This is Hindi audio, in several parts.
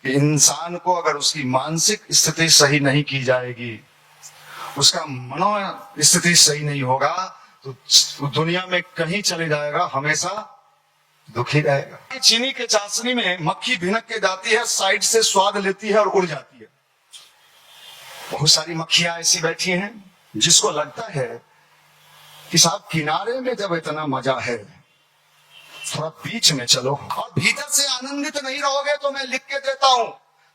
कि इंसान को अगर उसकी मानसिक स्थिति सही नहीं की जाएगी, उसका मनो स्थिति सही नहीं होगा, तो दुनिया में कहीं चले जाएगा, हमेशा दुखी रहेगा। चीनी के चाशनी में मक्खी भिनक के जाती है, साइड से स्वाद लेती है और उड़ जाती है। बहुत सारी मक्खियां ऐसी बैठी हैं जिसको लगता है कि साहब किनारे में जब इतना मजा है, थोड़ा बीच में चलो। और भीतर से आनंदित नहीं रहोगे तो मैं लिख के देता हूं,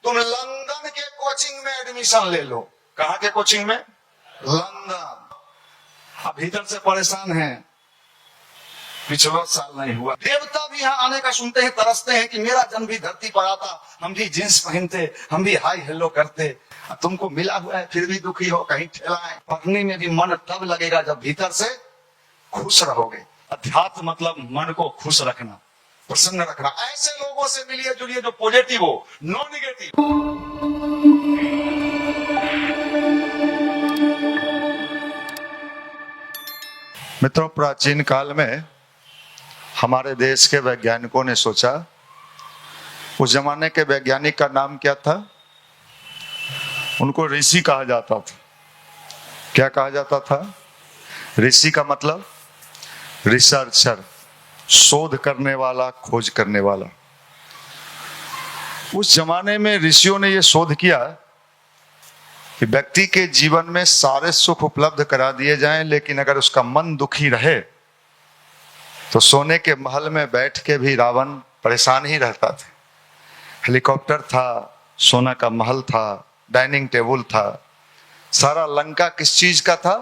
तुम लंदन के कोचिंग में एडमिशन ले लो। कहां के कोचिंग में? लंदन। अब भीतर से परेशान हैं, पिछला साल नहीं हुआ। देवता भी यहाँ आने का सुनते हैं, तरसते हैं कि मेरा जन्म भी धरती पर आता, हम भी जींस पहनते, हम भी हाई हेलो करते। तुमको मिला हुआ है फिर भी दुखी हो, कहीं ठेलाएं। पढ़ने में भी मन तब लगेगा जब भीतर से खुश रहोगे। अध्यात्म मतलब मन को खुश रखना, प्रसन्न रखना। ऐसे लोगों से मिलिए जुलिए जो पॉजिटिव हो, नो निगेटिव। मित्रों, प्राचीन काल में हमारे देश के वैज्ञानिकों ने सोचा, उस जमाने के वैज्ञानिक का नाम क्या था? उनको ऋषि कहा जाता था। क्या कहा जाता था? ऋषि का मतलब रिसर्चर, शोध करने वाला, खोज करने वाला। उस जमाने में ऋषियों ने यह शोध किया कि व्यक्ति के जीवन में सारे सुख उपलब्ध करा दिए जाएं, लेकिन अगर उसका मन दुखी रहे तो सोने के महल में बैठ के भी रावण परेशान ही रहता था। हेलीकॉप्टर था, सोना का महल था, डाइनिंग टेबल था, सारा लंका किस चीज का था?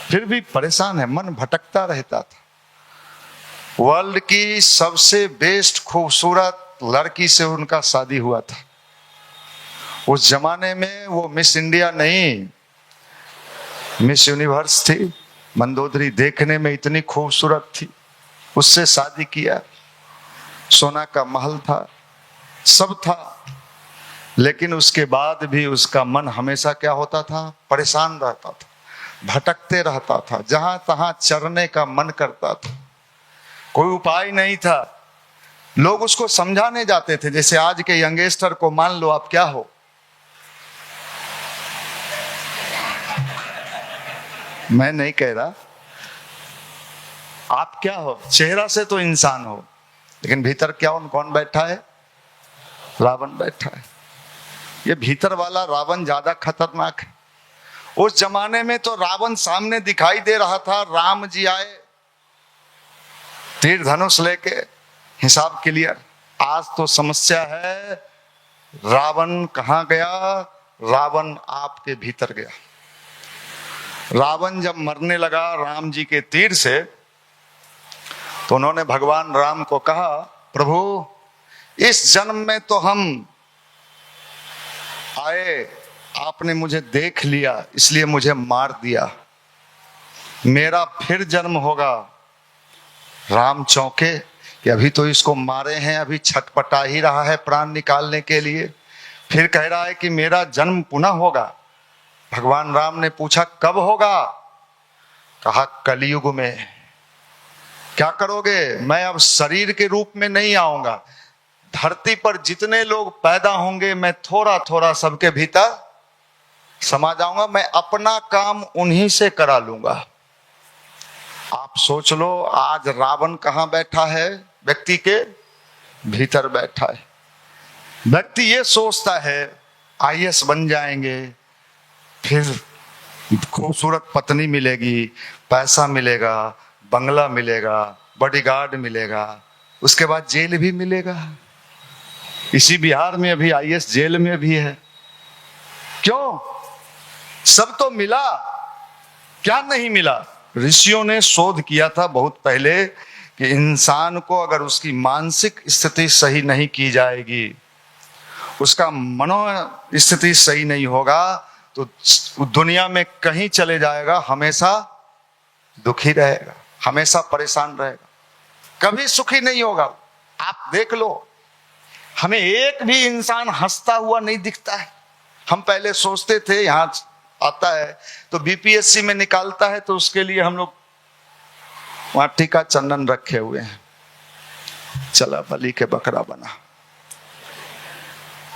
फिर भी परेशान है, मन भटकता रहता था। वर्ल्ड की सबसे बेस्ट खूबसूरत लड़की से उनका शादी हुआ था। उस जमाने में वो मिस इंडिया नहीं, मिस यूनिवर्स थी। मंदोदरी देखने में इतनी खूबसूरत थी, उससे शादी किया। सोना का महल था, सब था, लेकिन उसके बाद भी उसका मन हमेशा क्या होता था? परेशान रहता था, भटकते रहता था, जहां तहां चरने का मन करता था। कोई उपाय नहीं था। लोग उसको समझाने जाते थे, जैसे आज के यंगस्टर को मान लो आप क्या हो? मैं नहीं कह रहा आप क्या हो, चेहरा से तो इंसान हो, लेकिन भीतर क्या कौन बैठा है? रावण बैठा है। ये भीतर वाला रावण ज्यादा खतरनाक है। उस जमाने में तो रावण सामने दिखाई दे रहा था, राम जी आए तीर धनुष लेके, हिसाब क्लियर। आज तो समस्या है, रावण कहां गया? रावण आपके भीतर गया। रावण जब मरने लगा राम जी के तीर से, तो उन्होंने भगवान राम को कहा, प्रभु इस जन्म में तो हम आए, आपने मुझे देख लिया इसलिए मुझे मार दिया, मेरा फिर जन्म होगा। राम चौंके कि अभी तो इसको मारे हैं, अभी छटपटा ही रहा है प्राण निकालने के लिए, फिर कह रहा है कि मेरा जन्म पुनः होगा। भगवान राम ने पूछा कब होगा? कहा कलयुग में। क्या करोगे? मैं अब शरीर के रूप में नहीं आऊंगा, धरती पर जितने लोग पैदा होंगे मैं थोड़ा थोड़ा सबके भीतर समा जाऊंगा, मैं अपना काम उन्हीं से करा लूंगा। आप सोच लो, आज रावण कहां बैठा है? व्यक्ति के भीतर बैठा है। व्यक्ति ये सोचता है आईएएस बन जाएंगे, फिर खूबसूरत पत्नी मिलेगी, पैसा मिलेगा, बंगला मिलेगा, बॉडीगार्ड मिलेगा, उसके बाद जेल भी मिलेगा। इसी बिहार में अभी आईएएस जेल में भी है। क्यों? सब तो मिला, क्या नहीं मिला? ऋषियों ने शोध किया था बहुत पहले कि इंसान को अगर उसकी मानसिक स्थिति सही नहीं की जाएगी, उसका मनो स्थिति सही नहीं होगा, तो दुनिया में कहीं चले जाएगा, हमेशा दुखी रहेगा, हमेशा परेशान रहेगा, कभी सुखी नहीं होगा। आप देख लो, हमें एक भी इंसान हंसता हुआ नहीं दिखता है। हम पहले सोचते थे यहां आता है तो बीपीएससी में निकालता है, तो उसके लिए हम लोग वहां टीका चंदन रखे हुए हैं, चला बलि के बकरा बना।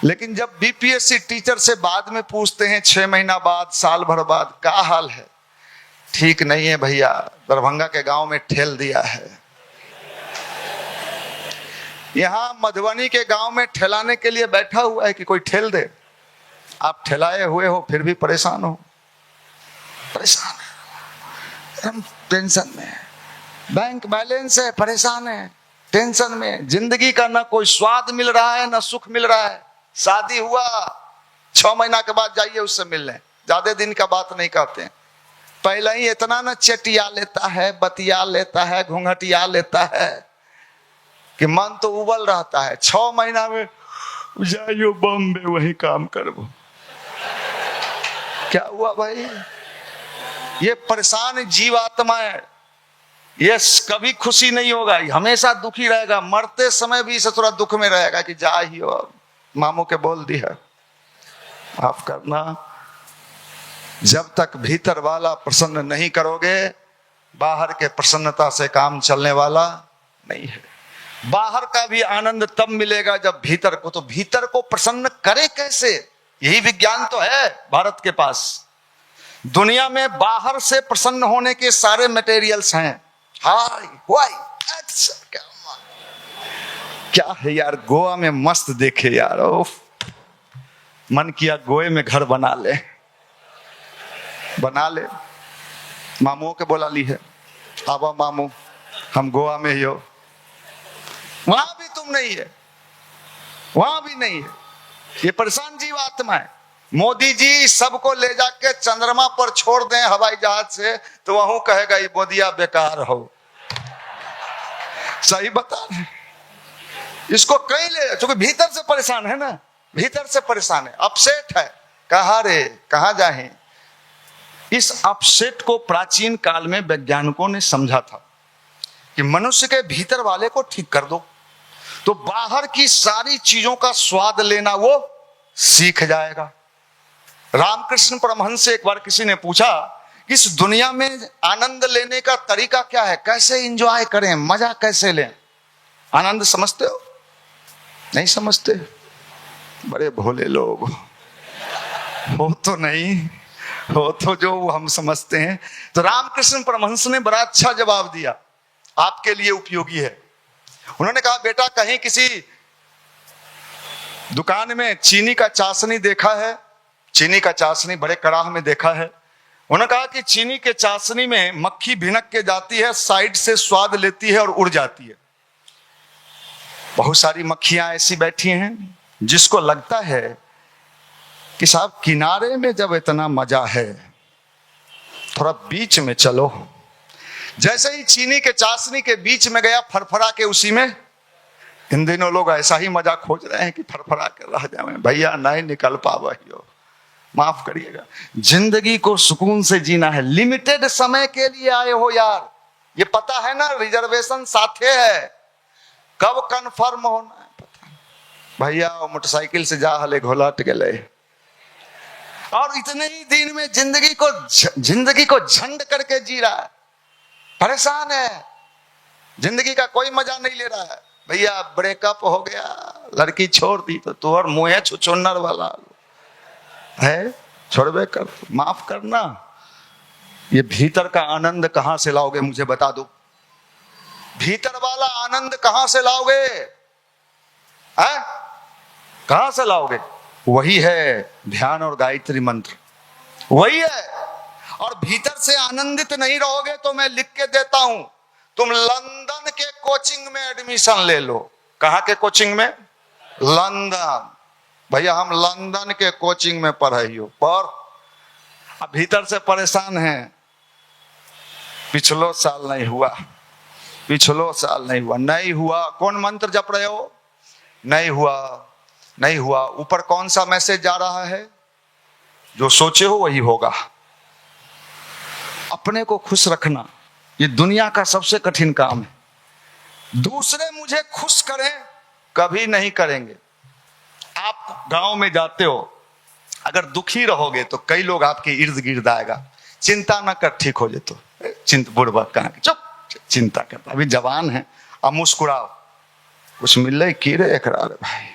लेकिन जब बीपीएससी टीचर से बाद में पूछते हैं 6 महीना बाद, साल भर बाद, क्या हाल है, ठीक नहीं है भैया, दरभंगा के गांव में ठेल दिया है। यहां मधुबनी के गांव में ठेलाने के लिए बैठा हुआ है कि कोई ठेल दे। आप ठेलाए हुए हो फिर भी परेशान हो, परेशान है, हम टेंशन में है, बैंक बैलेंस है, परेशान है, टेंशन में, जिंदगी का ना कोई स्वाद मिल रहा है ना सुख मिल रहा है। शादी हुआ 6 महीना के बाद जाइए उससे मिलने, ज्यादा दिन का बात नहीं कहते हैं। पहले ही इतना ना चटिया लेता है, बतिया लेता है, घूंघटिया लेता है कि मन तो उबल रहता है। 6 महीना में जाइयो बॉम्बे, वही काम करो। क्या हुआ भाई? ये परेशान जीवात्मा है, ये कभी खुशी नहीं होगा, हमेशा दुखी रहेगा। मरते समय भी इसे थोड़ा दुख में रहेगा कि जा ही हो, मामू के बोल दिया माफ करना। जब तक भीतर वाला प्रसन्न नहीं करोगे, बाहर के प्रसन्नता से काम चलने वाला नहीं है। बाहर का भी आनंद तब मिलेगा जब भीतर को, तो भीतर को प्रसन्न करे कैसे, यही विज्ञान तो है भारत के पास। दुनिया में बाहर से प्रसन्न होने के सारे मटेरियल्स हैं। हाय वाई क्या है यार, गोवा में मस्त देखे यार, मन किया गोए में घर बना ले, बना ले। मामू के बोला ली है, आवा मामू हम गोवा में ही हो। वहां भी तुम नहीं है, वहां भी नहीं है। ये परेशान जीवात्मा है। मोदी जी सबको ले जाके चंद्रमा पर छोड़ दें हवाई जहाज से, तो वहां कहेगा ये मोदिया बेकार हो। सही बता रहे, इसको कहीं ले, क्योंकि भीतर से परेशान है ना, भीतर से परेशान है, अपसेट है। कहा रे, कहां जाए? इस अपसेट को प्राचीन काल में वैज्ञानिकों ने समझा था कि मनुष्य के भीतर वाले को ठीक कर दो तो बाहर की सारी चीजों का स्वाद लेना वो सीख जाएगा। रामकृष्ण परमहंस से एक बार किसी ने पूछा, इस दुनिया में आनंद लेने का तरीका क्या है, कैसे एंजॉय करें, मजा कैसे लें? आनंद समझते हो? नहीं समझते, बड़े भोले लोग हो तो नहीं हो, तो जो हम समझते हैं। तो रामकृष्ण परमहंस ने बड़ा अच्छा जवाब दिया, आपके लिए उपयोगी है। उन्होंने कहा, बेटा कहीं किसी दुकान में चीनी का चाशनी देखा है? चीनी का चाशनी बड़े कड़ाह में देखा है। उन्होंने कहा कि चीनी के चाशनी में मक्खी भिनक के जाती है, साइड से स्वाद लेती है और उड़ जाती है। बहुत सारी मक्खियां ऐसी बैठी हैं जिसको लगता है कि साहब किनारे में जब इतना मजा है, थोड़ा बीच में चलो। जैसे ही चीनी के चाशनी के बीच में गया, फरफरा के उसी में। इन दिनों लोग ऐसा ही मजा खोज रहे हैं कि फरफरा के रह जाए। भैया नहीं निकल पावा ही हो, माफ करिएगा। जिंदगी को सुकून से जीना है। लिमिटेड समय के लिए आए हो यार, ये पता है ना, रिजर्वेशन साथे है, कब कंफर्म होना है पता। भैया मोटरसाइकिल से जा हले घोलट गए, और इतने ही दिन में जिंदगी को झंड करके जी रहा है, परेशान है, जिंदगी का कोई मजा नहीं ले रहा है। भैया ब्रेकअप हो गया, लड़की छोड़ दी, तो तोहर मुँह छुछुन्नर वाला है, छोड़बे कर, माफ करना। ये भीतर का आनंद कहां से लाओगे मुझे बता दो, भीतर वाला आनंद कहां से लाओगे? कहां से लाओगे? वही है ध्यान और गायत्री मंत्र, वही है। और भीतर से आनंदित नहीं रहोगे तो मैं लिख के देता हूं, तुम लंदन के कोचिंग में एडमिशन ले लो। कहां के कोचिंग में? लंदन। भैया हम लंदन के कोचिंग में पढ़ाई हो, पर अब भीतर से परेशान हैं। पिछलो साल नहीं हुआ, पिछलो साल नहीं हुआ, नहीं हुआ। कौन मंत्र जप रहे हो? नहीं हुआ, नहीं हुआ। ऊपर कौन सा मैसेज जा रहा है? जो सोचे हो वही होगा। अपने को खुश रखना ये दुनिया का सबसे कठिन काम है। दूसरे मुझे खुश करें कभी नहीं करेंगे। आप गांव में जाते हो, अगर दुखी रहोगे तो कई लोग आपके इर्द गिर्द आएगा, चिंता न कर ठीक हो जाए। तो बुढ़बा कहाँ के, चुप, चिंता करता, अभी जवान है, अब मुस्कुराओ, कुछ मिल रही कीड़े एकरार भाई,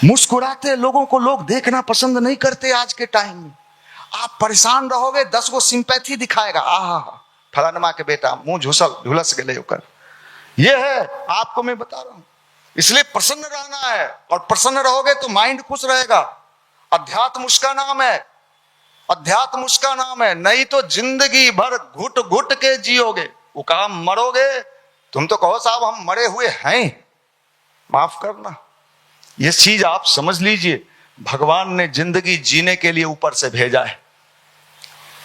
मुस्कुराते लोगों को लोग देखना पसंद नहीं करते आज के टाइम में। आप परेशान रहोगे 10 को सिंपैथी दिखाएगा, आहा फलानमा के बेटा मुंह झुलस गए होकर। ये है, आपको मैं बता रहा हूं। इसलिए प्रसन्न रहना है, और प्रसन्न रहोगे तो माइंड खुश रहेगा। अध्यात्म उसका नाम है, अध्यात्म उसका नाम है। नहीं तो जिंदगी भर घुट घुट के जियोगे, वो कहा मरोगे। तुम तो कहो साहब हम मरे हुए हैं, माफ करना। ये चीज आप समझ लीजिए, भगवान ने जिंदगी जीने के लिए ऊपर से भेजा है,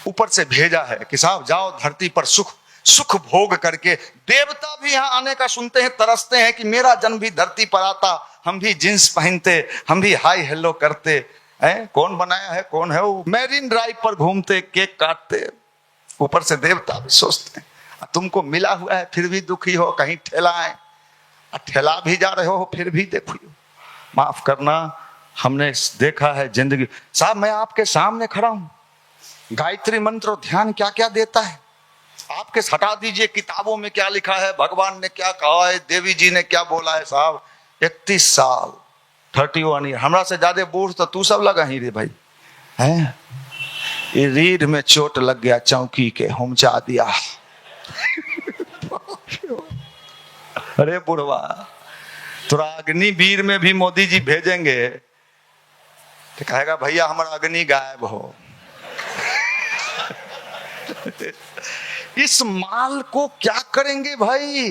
ऊपर से भेजा है कि साहब जाओ धरती पर सुख सुख भोग करके। देवता भी यहां आने का सुनते हैं, तरसते हैं कि मेरा जन्म भी धरती पर आता, हम भी जींस पहनते, हम भी हाई हेलो करते हैं। कौन बनाया है, कौन है वो, मैरीन ड्राइव पर घूमते, केक काटते। ऊपर से देवता भी सोचते हैं तुमको मिला हुआ है फिर भी दुखी हो, कहीं ठेलाएं, ठेला भी जा रहे हो फिर भी देखो। माफ करना, हमने देखा है जिंदगी। साहब मैं आपके सामने खड़ा हूं, गायत्री मंत्र ध्यान क्या क्या देता है आपके हटा दीजिए, किताबों में क्या लिखा है, भगवान ने क्या कहा है, देवी जी ने क्या बोला है। साहब 31 साल 31 ईयर, हमरा से ज्यादा बूढ़ तो तू सब लगा ही रे भाई हैं। ये रीढ़ में चोट लग गया, चौकी के हुमचा दिया। अरे बुढ़वा, तोरा अग्निवीर में भी मोदी जी भेजेंगे तो कहेगा भैया हमारा अग्नि गायब हो। इस माल को क्या करेंगे भाई,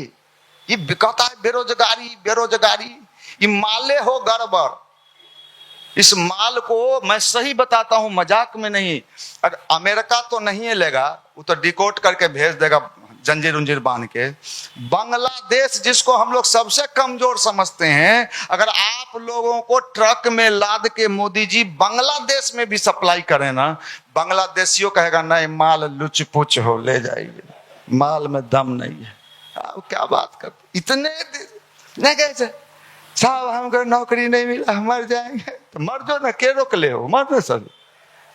ये बिकाता है, बेरोजगारी बेरोजगारी, ये माले हो गड़बड़। इस माल को मैं सही बताता हूं, मजाक में नहीं। अगर अमेरिका तो नहीं लेगा, वो तो डिकोड करके भेज देगा जंजीर उंजीर बांध के। बांग्लादेश जिसको हम लोग सबसे कमजोर समझते हैं, अगर आप लोगों को ट्रक में लाद के मोदी जी बांग्लादेश में भी सप्लाई करें ना, बांग्लादेशियों कहेगा नहीं माल लुच पुच हो, ले जाइए, माल में दम नहीं है। आप क्या बात करते, इतने नहीं कैसे साहब हमको नौकरी नहीं मिला मर जाएंगे, तो मर जो ना, के रोक ले हो, मर ना सब,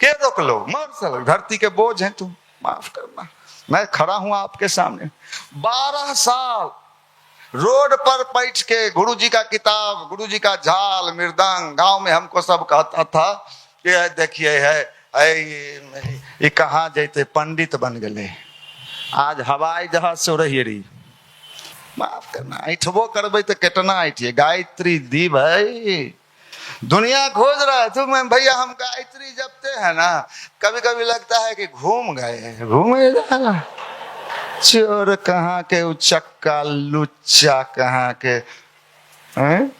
के रोक लो, मर सब, धरती के बोझ हैं तुम। माफ करना, मैं खड़ा हूं आपके सामने 12 साल रोड पर बैठ के गुरुजी का किताब, गुरुजी का झाल मृदंग, गांव में हमको सब कहता था कि देखिए है ये कहाँ जैते पंडित बन गए, आज हवाई जहाज से रही रही। माफ करना, ऐठबो करबे तो कितना ऐठिए, गायत्री दी भाई, दुनिया खोज रहा है। तो मैं भैया हम गायत्री जपते हैं ना, कभी कभी लगता है कि घूम गए, घूमे जा चोर कहाँ के, उचक्का लुच्चा कहाँ के हैं?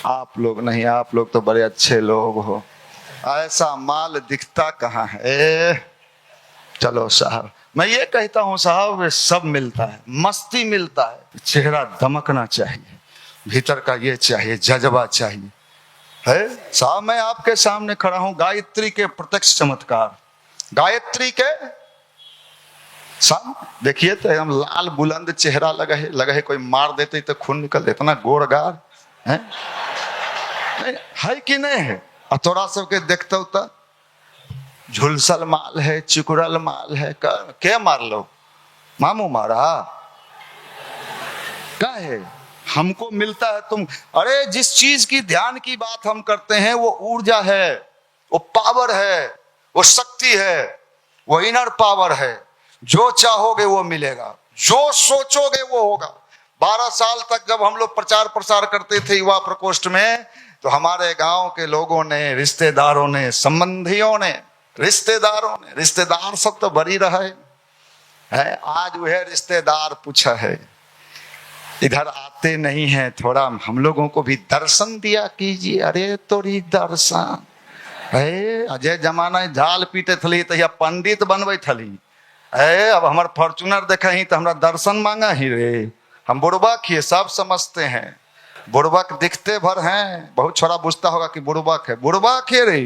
आप लोग नहीं, आप लोग तो बड़े अच्छे लोग हो, ऐसा माल दिखता कहाँ है। चलो साहब, मैं ये कहता हूं साहब सब मिलता है, मस्ती मिलता है, चेहरा दमकना चाहिए, भीतर का ये चाहिए, जज्बा चाहिए है। साहब मैं आपके सामने खड़ा हूं, गायत्री के प्रत्यक्ष चमत्कार, गायत्री के साहब देखिए तो हम लाल बुलंद चेहरा लगा है कोई मार देते तो खून निकल, इतना गोरगार है कि नहीं है। और तोरा सबके देखते तो झुलसल माल है, चिकुरल माल है, क्या मार लो, मामू मारा क्या है, हमको मिलता है तुम। अरे जिस चीज की ध्यान की बात हम करते हैं वो ऊर्जा है, वो पावर है, वो शक्ति है, वो इनर पावर है। जो चाहोगे वो मिलेगा, जो सोचोगे वो होगा। 12 साल तक जब हम लोग प्रचार प्रसार करते थे युवा प्रकोष्ठ में, तो हमारे गांव के लोगों ने, रिश्तेदारों ने, संबंधियों ने, रिश्तेदार सब तो बरी रहे है। आज वह रिश्तेदार पूछा है इधर आते नहीं है, थोड़ा हम लोगों को भी दर्शन दिया कीजिए। अरे तोरी दर्शन है, अजय जमाना झाल पीटे थली तो पंडित बनबे थली, अब हमार फॉर्चूनर देखा ही तो हमरा दर्शन मांगा ही रे। हम बुड़बक ही सब समझते हैं, बुड़बक दिखते भर हैं, बहुत छोड़ा बुझता होगा कि बुड़बक है, बुड़बक है रे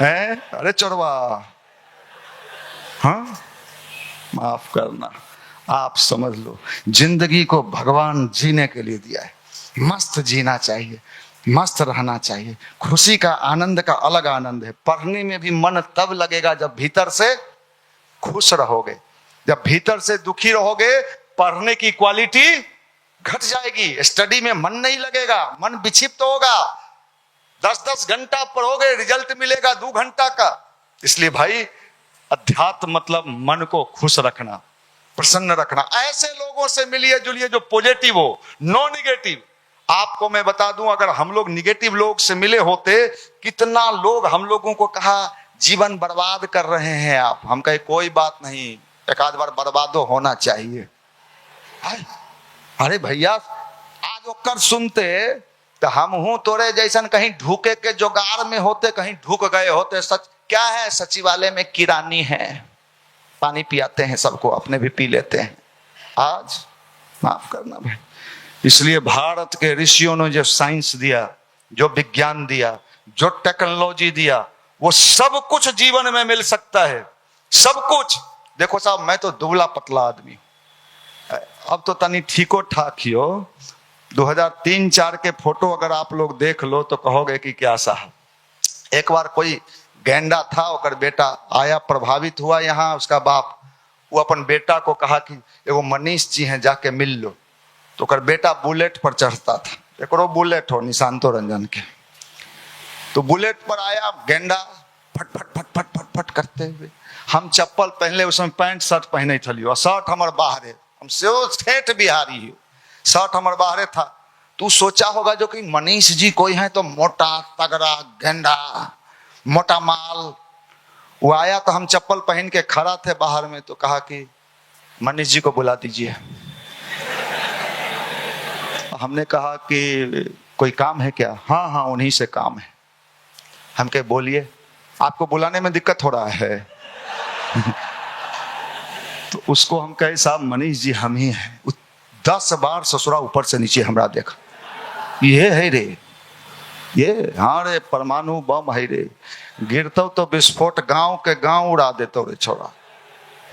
हैं। अरे चोरवा, हाँ माफ करना, आप समझ लो जिंदगी को भगवान जीने के लिए दिया है, मस्त जीना चाहिए, मस्त रहना चाहिए। खुशी का आनंद का अलग आनंद है। पढ़ने में भी मन तब लगेगा जब भीतर से खुश रहोगे, जब भीतर से दुखी रहोगे पढ़ने की क्वालिटी घट जाएगी, स्टडी में मन नहीं लगेगा, मन विक्षिप्त होगा, 10-10 घंटा पढ़ोगे, रिजल्ट मिलेगा 2 घंटा का। इसलिए भाई अध्यात्म मतलब मन को खुश रखना, प्रसन्न रखना। ऐसे लोगों से मिलिए जुलिए जो पॉजिटिव हो, नो निगेटिव। आपको मैं बता दूं, अगर हम लोग निगेटिव लोग से मिले होते, कितना लोग हम लोगों को कहा जीवन बर्बाद कर रहे हैं आप। हम कहे कोई बात नहीं, एक आध बार बर्बादो होना चाहिए। अरे भैया आज ओकर सुनते तो हम हूं तोरे जैसन कहीं ढूके के जोगार में होते, कहीं ढूक गए होते। सच क्या है, सचिवालय में किरानी है, पानी पियाते हैं सबको, अपने भी पी लेते हैं। आज माफ करना भाई, इसलिए भारत के ऋषियों ने जो साइंस दिया, जो विज्ञान दिया, जो टेक्नोलॉजी दिया, वो सब कुछ जीवन में मिल सकता है, सब कुछ। देखो साहब, मैं तो दुबला पतला आदमी, अब तो तनी ठीको ठाक ही हो। 2003-4 के फोटो अगर आप लोग देख लो तो कहोगे कि क्या साहब। एक बार कोई गेंडा था, ओकर बेटा आया, प्रभावित हुआ यहाँ, उसका बाप, वो अपन बेटा को कहा कि एगो मनीष जी हैं, जाके मिल लो। तो ओकर बेटा बुलेट पर चढ़ता था, एकरो बुलेट हो निशांतो रंजन के, तो बुलेट पर आया गेंडा, फट फट फट फट फट फट करते हुए। हम चप्पल पहले, उसमें पैंट शर्ट पहने थलियो, शर्ट हमर बाहरे, हम से ठेठ बिहारी हो, शर्ट हमर बाहरे था। तू सोचा होगा जो कि मनीष जी कोई है तो मोटा तगड़ा गेंडा, मोटा माल। वो आया तो हम चप्पल पहन के खड़ा थे बाहर में, तो कहा कि मनीष जी को बुला दीजिए। हमने कहा कि कोई काम है क्या? हाँ हाँ उन्हीं से काम है। हम कहे बोलिए, आपको बुलाने में दिक्कत हो रहा है? तो उसको हम कहे साहब मनीष जी हम ही हैं। 10 बार ससुरा ऊपर से नीचे हमरा देखा, ये है रे, ये हाँ रे परमाणु बम है रे, गिरतो तो विस्फोट गांव के गांव उड़ा देतो रे छोरा,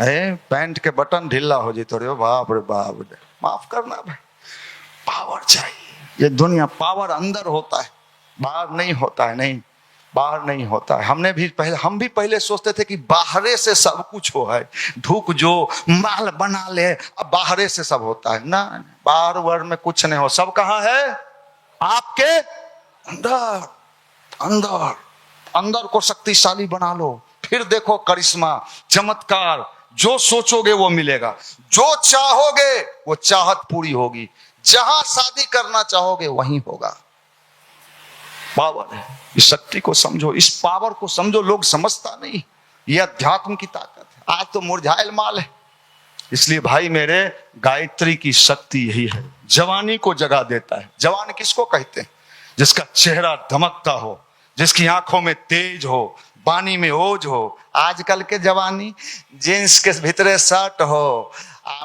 है पैंट के बटन ढीला हो जेतो रे। बाप रे बाप रे, माफ करना भाई, पावर चाहिए। ये दुनिया पावर अंदर होता है, बाहर नहीं होता है। नहीं, बाहर नहीं होता है। हम भी पहले सोचते थे कि बाहरे से सब कुछ हो है, ढूक जो माल बना ले, अब बाहरे से सब होता है ना। बाहर वर्ड में कुछ नहीं हो, सब कहाँ है? आपके अंदर। अंदर अंदर को शक्तिशाली बना लो, फिर देखो करिश्मा, चमत्कार। जो सोचोगे वो मिलेगा, जो चाहोगे वो चाहत पूरी होगी, जहां शादी करना चाहोगे वहीं होगा। पावर है, इस शक्ति को समझो, इस पावर को समझो। लोग समझता नहीं, ये अध्यात्म की ताकत है। आज तो मुरझायल माल है। इसलिए भाई मेरे, गायत्री की शक्ति यही है, जवानी को जगा देता है। जवान किसको कहते हैं? जिसका चेहरा धमकता हो, जिसकी आंखों में तेज हो, बानी में ओज हो। आजकल के जवानी जींस के भीतरे शर्ट हो,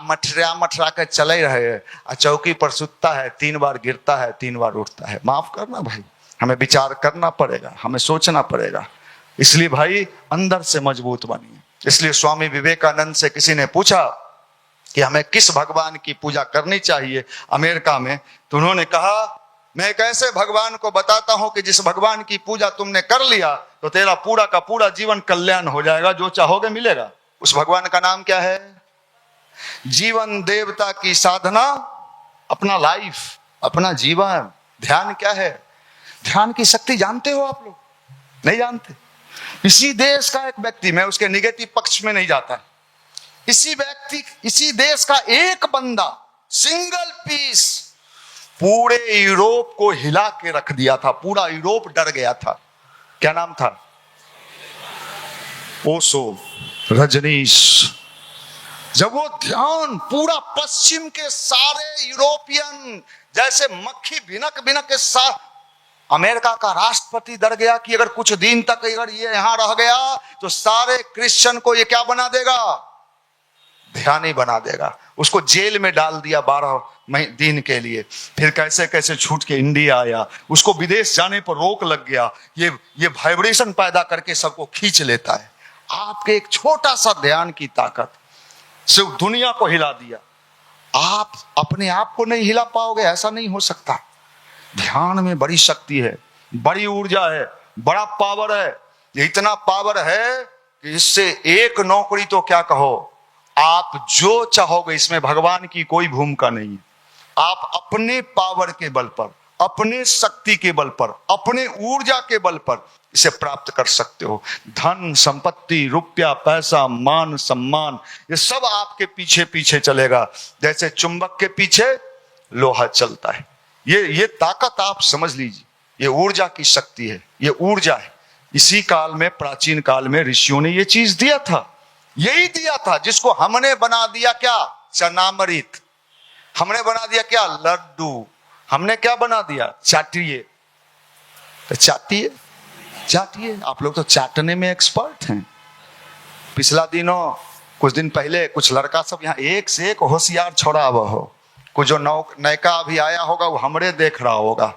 मठरा के चले रहे, चौकी पर सुतता है, 3 बार गिरता है, 3 बार उठता है। माफ करना भाई, हमें विचार करना पड़ेगा, हमें सोचना पड़ेगा। इसलिए भाई अंदर से मजबूत बनिए। इसलिए स्वामी विवेकानंद से किसी ने पूछा कि हमें किस भगवान की पूजा करनी चाहिए अमेरिका में, तो उन्होंने कहा मैं एक ऐसे भगवान को बताता हूं कि जिस भगवान की पूजा तुमने कर लिया तो तेरा पूरा का पूरा जीवन कल्याण हो जाएगा, जो चाहोगे मिलेगा। उस भगवान का नाम क्या है? जीवन देवता की साधना, अपना लाइफ, अपना जीवन। ध्यान क्या है? ध्यान की शक्ति जानते हो आप लोग? नहीं जानते। इसी देश का एक व्यक्ति, मैं उसके निगेटिव पक्ष में नहीं जाता, इसी देश का एक बंदा, सिंगल पीस, पूरे यूरोप को हिला के रख दिया था। पूरा यूरोप डर गया था। क्या नाम था? ओशो, रजनीश। जब वो ध्यान पूरा पश्चिम के सारे यूरोपियन जैसे मक्खी भिनक भिनक के साथ, अमेरिका का राष्ट्रपति डर गया कि अगर कुछ दिन तक अगर ये यहां रह गया तो सारे क्रिश्चियन को ये क्या बना देगा? ध्यानी बना देगा। उसको जेल में डाल दिया 12 दिन के लिए। फिर कैसे कैसे छूट के इंडिया आया। उसको विदेश जाने पर रोक लग गया। ये वाइब्रेशन पैदा करके सबको खींच लेता है। आपके एक छोटा सा ध्यान की ताकत सिर्फ दुनिया को हिला दिया। आप अपने आप को नहीं हिला पाओगे, ऐसा नहीं हो सकता। ध्यान में बड़ी शक्ति है, बड़ी ऊर्जा है, बड़ा पावर है। ये इतना पावर है कि इससे एक नौकरी तो क्या कहो, आप जो चाहोगे, इसमें भगवान की कोई भूमिका नहीं है। आप अपने पावर के बल पर, अपने शक्ति के बल पर, अपने ऊर्जा के बल पर इसे प्राप्त कर सकते हो। धन संपत्ति, रुपया, पैसा, मान सम्मान, ये सब आपके पीछे पीछे चलेगा जैसे चुंबक के पीछे लोहा चलता है। ये ताकत आप समझ लीजिए, ये ऊर्जा की शक्ति है, ये ऊर्जा है। इसी काल में, प्राचीन काल में ऋषियों ने ये चीज दिया था, यही दिया था जिसको हमने बना दिया क्या, चनामृत। हमने बना दिया क्या, लड्डू। हमने क्या बना दिया, चाटिए। तो चाटिए, चाटिए। आप लोग तो चाटने में एक्सपर्ट हैं। पिछला दिनों, कुछ दिन पहले कुछ लड़का सब यहाँ एक से एक होशियार छोड़ा हुआ हो, कुछ जो नयका अभी आया होगा वो हमरे देख रहा होगा,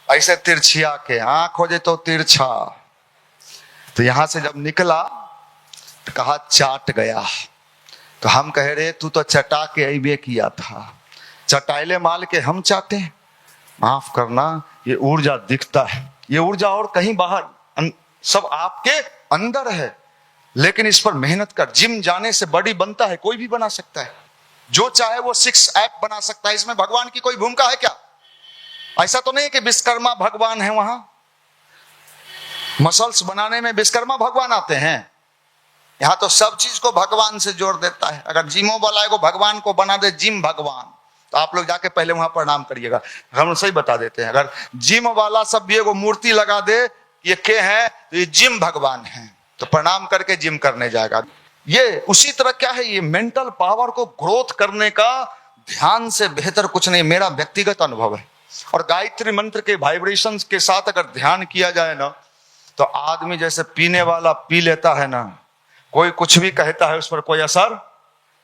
ऐसे तिरछिया के आंख हो जाए तो तिरछा। तो यहां से जब निकला तो कहा चाट गया। तो हम कह रहे तू तो चटा के अइबे किया था, चटाइले माल के हम चाटे। माफ करना, ये ऊर्जा दिखता है, ये ऊर्जा और कहीं बाहर, सब आपके अंदर है। लेकिन इस पर मेहनत कर। जिम जाने से बॉडी बनता है, कोई भी बना सकता है, जो चाहे वो 6 ऐप बना सकता है। इसमें भगवान की कोई भूमिका है क्या? ऐसा तो नहीं कि विश्वकर्मा भगवान है, वहां मसल्स बनाने में विश्वकर्मा भगवान आते हैं। यहां तो सब चीज को भगवान से जोड़ देता है। अगर जिमो वाला को भगवान को बना दे जिम भगवान, तो आप लोग जाके पहले वहां प्रणाम करिएगा। हम सही बता देते हैं, अगर जिम वाला सब भी एगो मूर्ति लगा दे ये के है तो ये जिम भगवान है, तो प्रणाम करके जिम करने जाएगा। ये उसी तरह क्या है, ये मेंटल पावर को ग्रोथ करने का ध्यान से बेहतर कुछ नहीं, मेरा व्यक्तिगत अनुभव है। और गायत्री मंत्र के वाइब्रेशंस के साथ अगर ध्यान किया जाए ना, तो आदमी जैसे पीने वाला पी लेता है ना, कोई कुछ भी कहता है उस पर कोई असर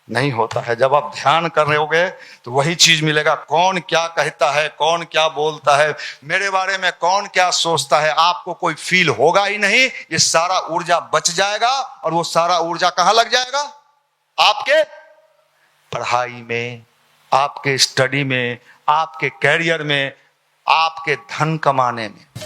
नहीं होता है। जब आप ध्यान कर रहे होगे तो वही चीज मिलेगा। कौन क्या कहता है, कौन क्या बोलता है, मेरे बारे में कौन क्या सोचता है, आपको कोई फील होगा ही नहीं। ये सारा ऊर्जा बच जाएगा, और वो सारा ऊर्जा कहां लग जाएगा, आपके पढ़ाई में, आपके स्टडी में, आपके कैरियर में, आपके धन कमाने में।